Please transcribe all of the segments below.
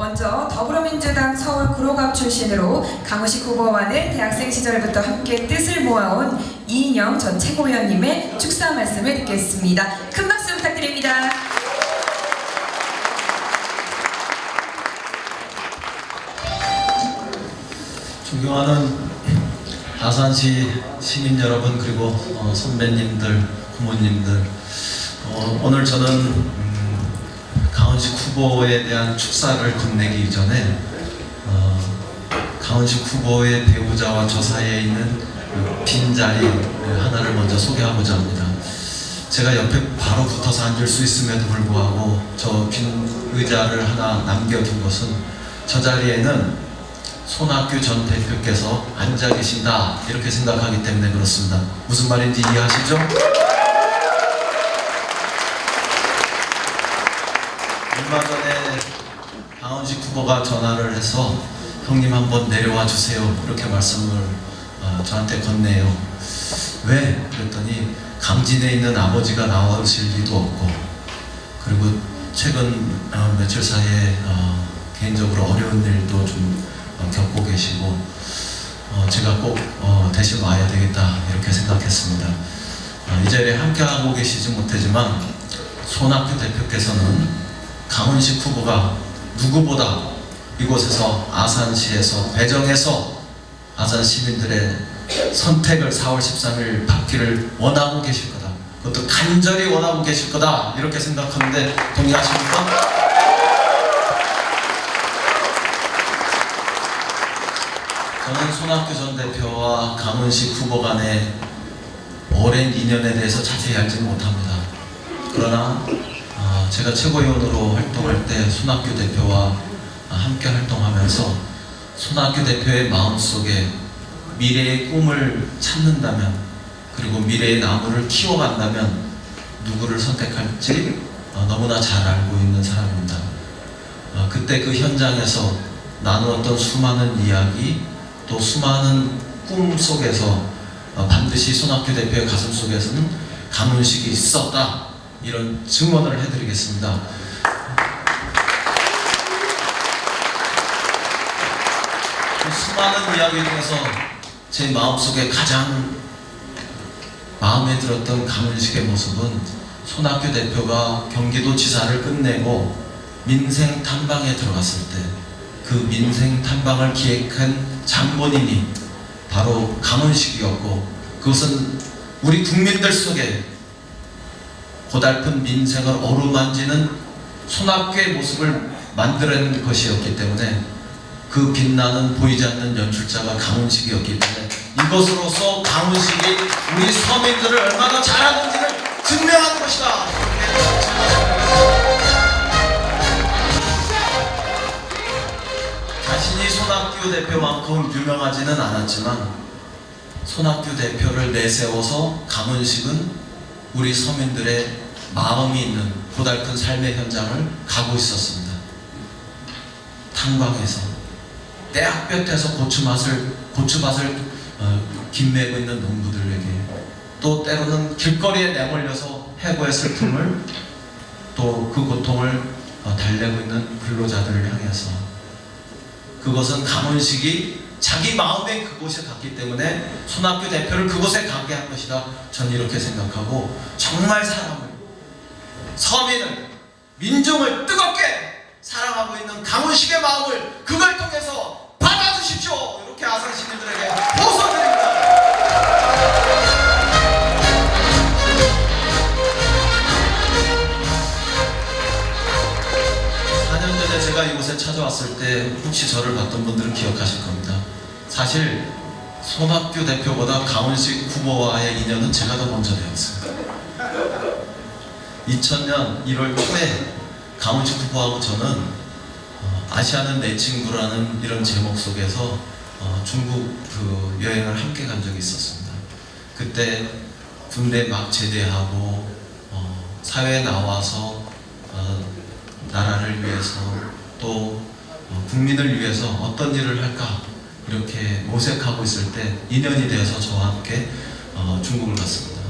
먼저 더불어민주당 서울 구로갑 출신으로 강우식 후보와는 대학생 시절부터 함께 뜻을 모아온 이인영 전 최고위원님의 축사 말씀을 듣겠습니다. 큰 박수 부탁드립니다. 존경하는 아산시 시민 여러분, 그리고 선배님들, 부모님들, 오늘 저는 강훈식 후보에 대한 축사를 건네기 전에 강훈식 후보의 배우자와 저 사이에 있는 빈자리 하나를 먼저 소개하고자 합니다. 제가 옆에 바로 붙어서 앉을 수 있음에도 불구하고 저 빈 의자를 하나 남겨둔 것은 저 자리에는 손학규 전 대표께서 앉아 계신다 이렇게 생각하기 때문에 그렇습니다. 무슨 말인지 이해하시죠? 얼마 전에 강훈식 후보가 전화를 해서 형님 한번 내려와 주세요 이렇게 말씀을 저한테 건네요. 왜? 그랬더니 강진에 있는 아버지가 나오실 리도 없고, 그리고 최근 며칠 사이에 개인적으로 어려운 일도 좀 겪고 계시고 제가 꼭 대신 와야 되겠다 이렇게 생각했습니다. 이 자리에 함께하고 계시지 못하지만 손학규 대표께서는 강훈식 후보가 누구보다 이곳에서 아산시에서 배정해서 아산 시민들의 선택을 4월 13일 받기를 원하고 계실 거다, 그것도 간절히 원하고 계실 거다 이렇게 생각하는데 동의하십니까? 저는 손학규 전 대표와 강훈식 후보 간의 오랜 인연에 대해서 자세히 알지는 못합니다. 그러나 제가 최고위원으로 활동할 때 손학규 대표와 함께 활동하면서 손학규 대표의 마음속에 미래의 꿈을 찾는다면, 그리고 미래의 나무를 키워간다면 누구를 선택할지 너무나 잘 알고 있는 사람입니다. 그때 그 현장에서 나누었던 수많은 이야기, 또 수많은 꿈 속에서 반드시 손학규 대표의 가슴 속에서는 강훈식이 있었다, 이런 증언을 해드리겠습니다. 그 수많은 이야기 중에서 제 마음속에 가장 마음에 들었던 강훈식의 모습은 손학규 대표가 경기도지사를 끝내고 민생 탐방에 들어갔을 때 그 민생 탐방을 기획한 장본인이 바로 강훈식이었고, 그것은 우리 국민들 속에 고달픈 민생을 어루만지는 손학규의 모습을 만들어낸 것이었기 때문에 그 빛나는 보이지 않는 연출자가 강훈식이었기 때문에 이것으로서 강훈식이 우리 서민들을 얼마나 잘하는지를 증명한 것이다. 자신이 손학규 대표만큼 유명하지는 않았지만 손학규 대표를 내세워서 강훈식은 우리 서민들의 마음이 있는 고달픈 삶의 현장을 가고 있었습니다. 탄광에서 떼학볕에서 고추밭을 김매고 있는 농부들에게, 또 때로는 길거리에 내몰려서 해고의 슬픔을, 또 그 고통을 달래고 있는 근로자들을 향해서, 그것은 강훈식이 자기 마음의 그곳에 갔기 때문에 손학규 대표를 그곳에 가게 한 것이다. 저는 이렇게 생각하고, 정말 사람을, 서민을, 민중을 뜨겁게 사랑하고 있는 강훈식의 마음을 그걸 통해서 받아주십시오. 이렇게 아산 시민들에게 호소드립니다. 4년 전에 제가 이곳에 찾아왔을 때 혹시 저를 봤던 분들은 기억하실 겁니다. 사실 손학규 대표보다 강훈식 후보와의 인연은 제가 더 먼저 되었습니다. 2000년 1월 초에 강훈식 후보하고 저는 아시아는 내 친구라는 이런 제목 속에서 중국 그 여행을 함께 간 적이 있었습니다. 그때 군대 막 제대하고 사회에 나와서 나라를 위해서 또 국민을 위해서 어떤 일을 할까 이렇게 모색하고 있을 때 인연이 되어서 저와 함께 중국을 갔습니다.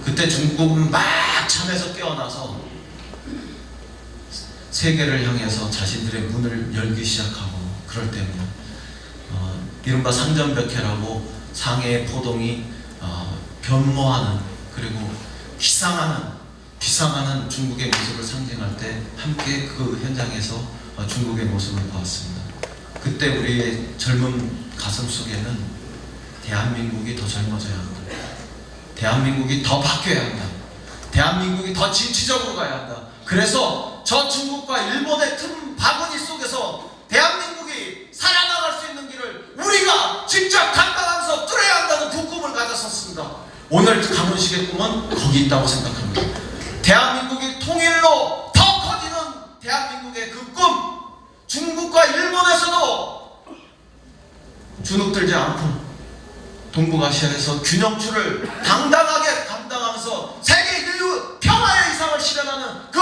그때 중국은 막 잠에서 깨어나서 세계를 향해서 자신들의 문을 열기 시작하고 그럴 때입니다. 이른바 상전벽해라고 상해의 포동이 변모하는 그리고 비상하는 중국의 모습을 상징할 때 함께 그 현장에서 중국의 모습을 보았습니다. 그때 우리의 젊은 가슴 속에는 대한민국이 더 젊어져야 한다. 대한민국이 더 바뀌어야 한다. 대한민국이 더 진취적으로 가야 한다. 그래서 저 중국과 일본의 틈 바구니 속에서 대한민국이 살아나갈 수 있는 길을 우리가 직접 감당하면서 뚫어야 한다는 그 꿈을 가졌었습니다. 오늘 강훈식의 꿈은 거기 있다고 생각합니다. 대한민국이 통일로 더 커지는 대한민국의 그 꿈, 중국과 일본에서도 주눅들지 않고 동북아시아에서 균형추를 당당하게 감당하면서 세계 인류 평화의 이상을 실현하는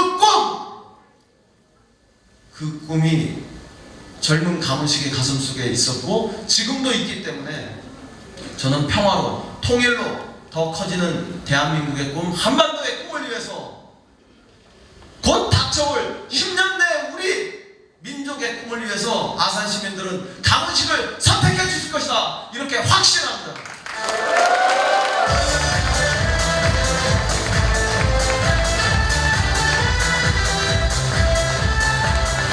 그 꿈이 젊은 강훈식의 가슴 속에 있었고 지금도 있기 때문에 저는 평화로 통일로 더 커지는 대한민국의 꿈, 한반도의 꿈을 위해서 곧 닥쳐올 10년 내 우리 민족의 꿈을 위해서 아산 시민들은 강훈식을 선택해 주실 것이다, 이렇게 확신합니다.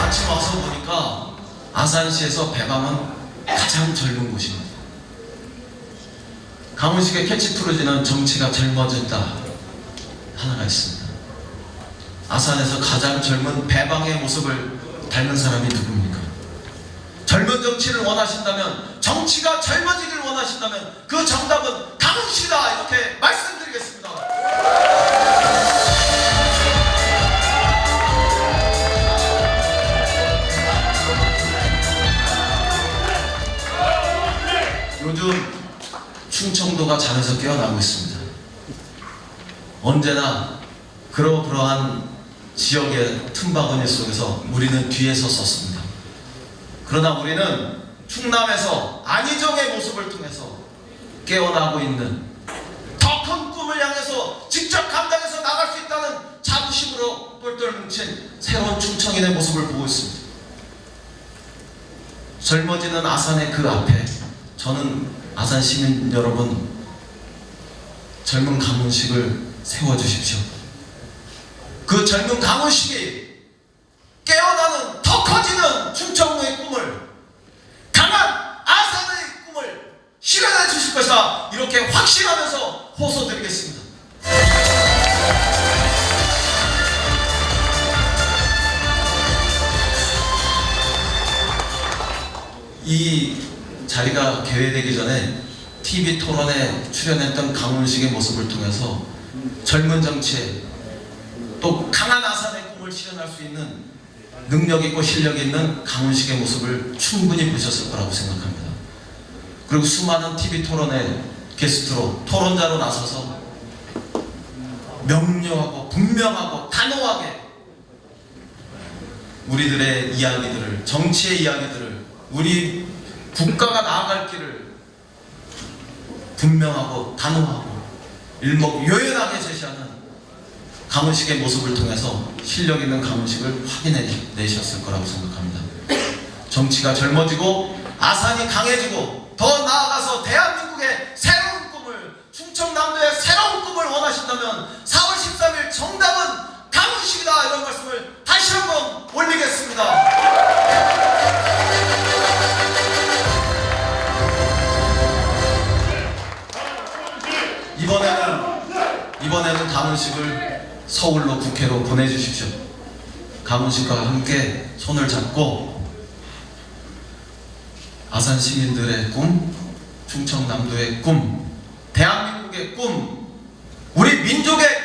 아침 와서 보니까 아산시에서 배방은 가장 젊은 곳입니다. 강훈식의 캐치프로지는 정치가 젊어진다 하나가 있습니다. 아산에서 가장 젊은 배방의 모습을 닮은 사람이 누굽니까? 젊은 정치를 원하신다면, 정치가 젊어지기를 원하신다면 그 정답은 강훈식이다, 이렇게 말씀드리겠습니다. 요즘 충청도가 잠에서 깨어나고 있습니다. 언제나 그러한 지역의 틈바구니 속에서 우리는 뒤에서 썼습니다. 그러나 우리는 충남에서 안희정의 모습을 통해서 깨어나고 있는 더 큰 꿈을 향해서 직접 감당해서 나갈 수 있다는 자부심으로 똘똘 뭉친 새로운 충청인의 모습을 보고 있습니다. 젊어지는 아산의 그 앞에 저는 아산 시민 여러분, 젊은 강훈식을 세워주십시오. 그 젊은 강훈식이 깨어나는 더 커지는 충청도의 꿈을, 강한 아산의 꿈을 실현해 주실 것이다, 이렇게 확신하면서 호소드리겠습니다. 이 자리가 개회되기 전에 TV 토론에 출연했던 강훈식의 모습을 통해서 젊은 정치에 또 강한 아산의 꿈을 실현할 수 있는 능력 있고 실력 있는 강훈식의 모습을 충분히 보셨을 거라고 생각합니다. 그리고 수많은 TV 토론에 게스트로 토론자로 나서서 명료하고 분명하고 단호하게 우리들의 이야기들을, 정치의 이야기들을, 우리 국가가 나아갈 길을 분명하고 단호하고 일목요연하게 제시하는 강훈식의 모습을 통해서 실력 있는 강훈식을 확인해내셨을 거라고 생각합니다. 정치가 젊어지고 아산이 강해지고 더 나아가서 대한민국의 새로운 꿈을, 충청남도의 새로운 꿈을 원하신다면 4월 13일 정답은 강훈식이다, 이런 말씀을 다시 한번 올리겠습니다. 이번에는 강훈식을 서울로 국회로 보내주십시오. 강훈식과 함께 손을 잡고 아산 시민들의 꿈, 충청남도의 꿈, 대한민국의 꿈, 우리 민족의